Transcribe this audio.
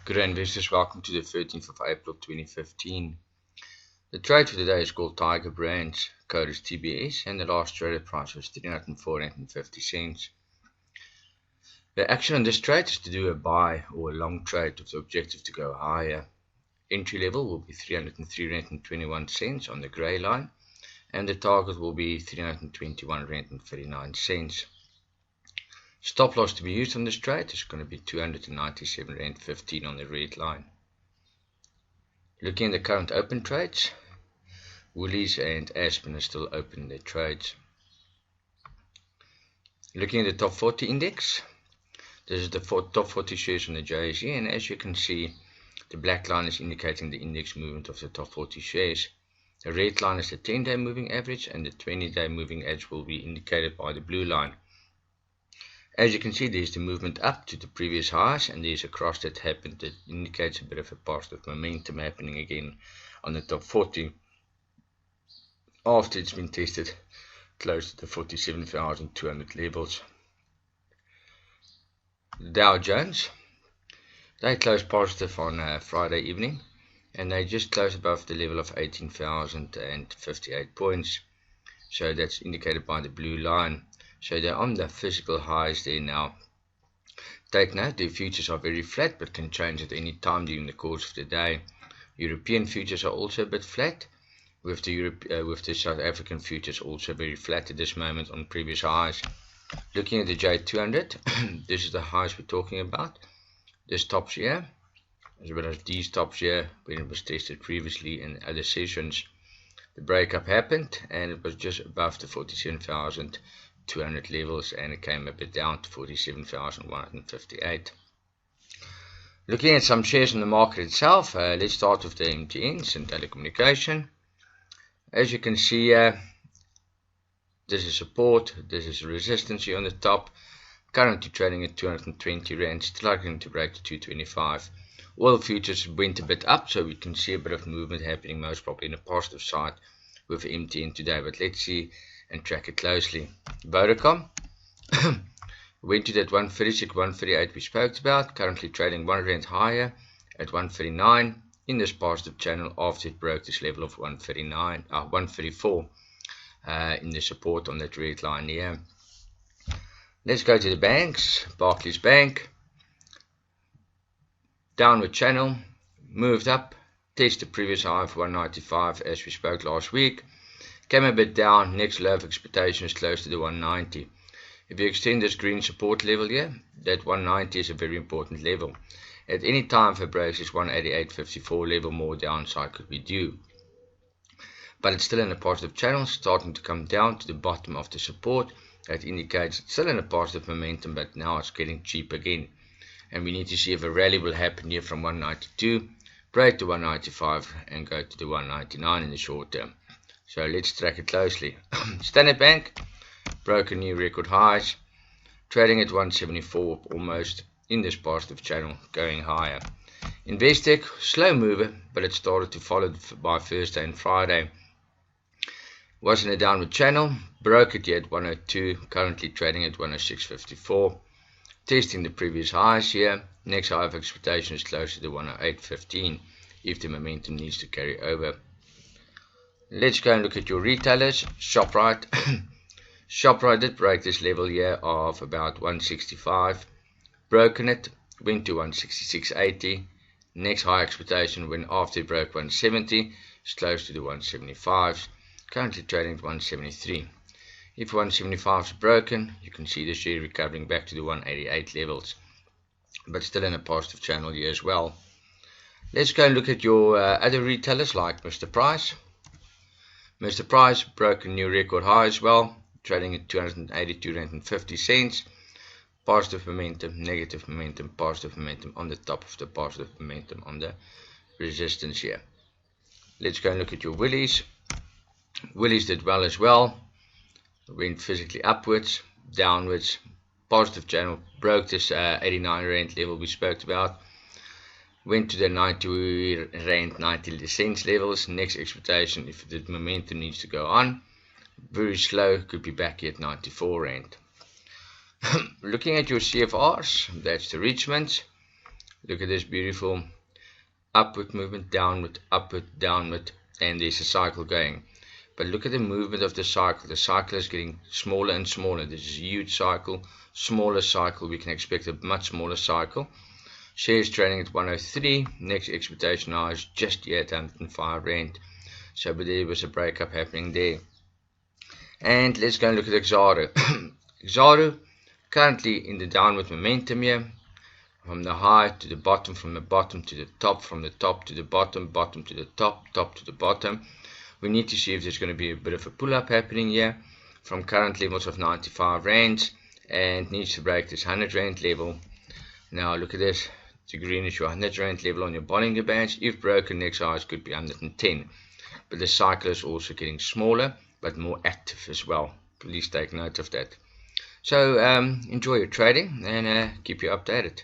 Good day, investors. Welcome to the 13th of April 2015. The trade for today is called Tiger Brands, code is TBS, and the last traded price was 304.50 cents. The action on this trade is to do a buy or a long trade with the objective to go higher. Entry level will be 303.21 cents on the grey line, and the target will be 321.39 cents. Stop loss to be used on this trade is going to be 297.15 on the red line. Looking at the current open trades, Woolies and Aspen are still open their trades. Looking at the top 40 index, this is the top 40 shares on the JSE, and as you can see, the black line is indicating the index movement of the top 40 shares. The red line is the 10-day moving average, and the 20-day moving average will be indicated by the blue line. As you can see, there's the movement up to the previous highs, and there's a cross that happened that indicates a bit of a positive momentum happening again on the top 40 after it's been tested close to the 47,200 levels. The Dow Jones, they closed positive on Friday evening, and they just closed above the level of 18,058 points, so that's indicated by the blue line. So they're on the physical highs there now. Take note, the futures are very flat but can change at any time during the course of the day. European futures are also a bit flat, with the South African futures also very flat at this moment on previous highs. Looking at the J200, this is the highs we're talking about. This tops here, as well as these tops here, when it was tested previously in other sessions. The breakup happened and it was just above the 47,200 levels, and it came a bit down to 47,158. Looking at some shares in the market itself, let's start with the MTNs and telecommunication. As you can see, this is support, this is resistance here on the top, currently trading at 220 rand, struggling to break to 225. Oil futures went a bit up, so we can see a bit of movement happening, most probably in the positive side with MTN today, but let's see and track it closely. Vodacom went to that 136, 138 we spoke about, currently trading 1 rand higher at 139 in this positive channel after it broke this level of 134 in the support on that red line here. Let's go to the banks. Barclays Bank, downward channel, moved up, tested the previous high of 195 as we spoke last week. Came a bit down, next low of expectation is close to the 190. If you extend this green support level here, that 190 is a very important level. At any time if it breaks this 188.54 level, more downside could be due. But it's still in a positive channel, starting to come down to the bottom of the support. That indicates it's still in a positive momentum, but now it's getting cheap again. And we need to see if a rally will happen here from 192, break to 195 and go to the 199 in the short term. So let's track it closely. Standard Bank broke a new record highs, trading at 174 almost in this positive channel, going higher. Investec, slow mover, but it started to follow by Thursday and Friday. Was in a downward channel, broke it here at 102, currently trading at 106.54. Testing the previous highs here. Next high of expectation is close to the 108.15 if the momentum needs to carry over. Let's go and look at your retailers. Shoprite. Shoprite did break this level here of about 165. Broken it, went to 166.80. Next high expectation when after it broke 170 is close to the 175s. Currently trading at 173. If 175 is broken, you can see the share recovering back to the 188 levels, but still in a positive channel here as well. Let's go and look at your other retailers like Mr Price. Mr Price broke a new record high as well, trading at 282.50 cents. Positive momentum, negative momentum, positive momentum on the top of the positive momentum on the resistance here. Let's go and look at your Woolies. Woolies did well as well, went physically upwards, downwards, positive channel, broke this 89 rand level we spoke about, went to the 90 rand 90 cents levels. Next expectation, if the momentum needs to go on, very slow, could be back here at 94 rand. Looking at your CFRs, that's the Richmonds. Look at this beautiful upward movement, downward, upward, downward, and there's a cycle going. But look at the movement of the cycle. The cycle is getting smaller and smaller. This is a huge cycle, smaller cycle. We can expect a much smaller cycle. Shares trading at 103. Next expectation now is just here at 105 Rand. So but there was a breakup happening there. And let's go and look at Exxaro. Exxaro currently in the downward momentum here. From the high to the bottom, from the bottom to the top, from the top to the bottom, bottom to the top, top to the bottom. We need to see if there's going to be a bit of a pull-up happening here from current levels of 95 Rands, and needs to break this 100 Rand level. Now look at this, the greenish 100 Rand level on your Bollinger Bands. If broken, next highs could be 110. But the cycle is also getting smaller, but more active as well. Please take note of that. So enjoy your trading and keep you updated.